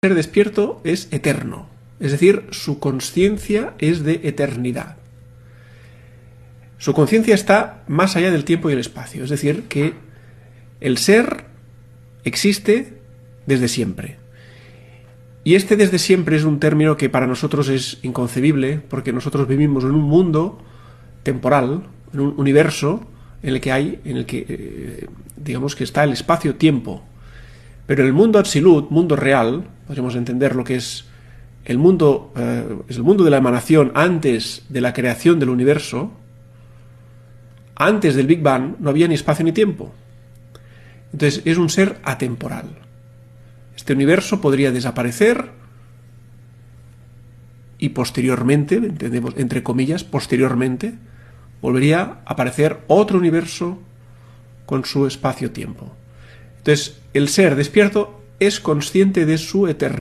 ser despierto es eterno, es decir, su conciencia es de eternidad. Su conciencia está más allá del tiempo y el espacio, es decir, que el ser existe desde siempre. Y este desde siempre es un término que para nosotros es inconcebible, porque nosotros vivimos en un mundo temporal, en un universo en el que digamos que está el espacio-tiempo. Pero en el mundo absoluto, mundo real, podemos entender lo que es el mundo de la emanación antes de la creación del universo. Antes del Big Bang no había ni espacio ni tiempo. Entonces es un ser atemporal. Este universo podría desaparecer y posteriormente, entendemos, entre comillas, posteriormente, volvería a aparecer otro universo con su espacio-tiempo. Entonces, el ser despierto es consciente de su eternidad.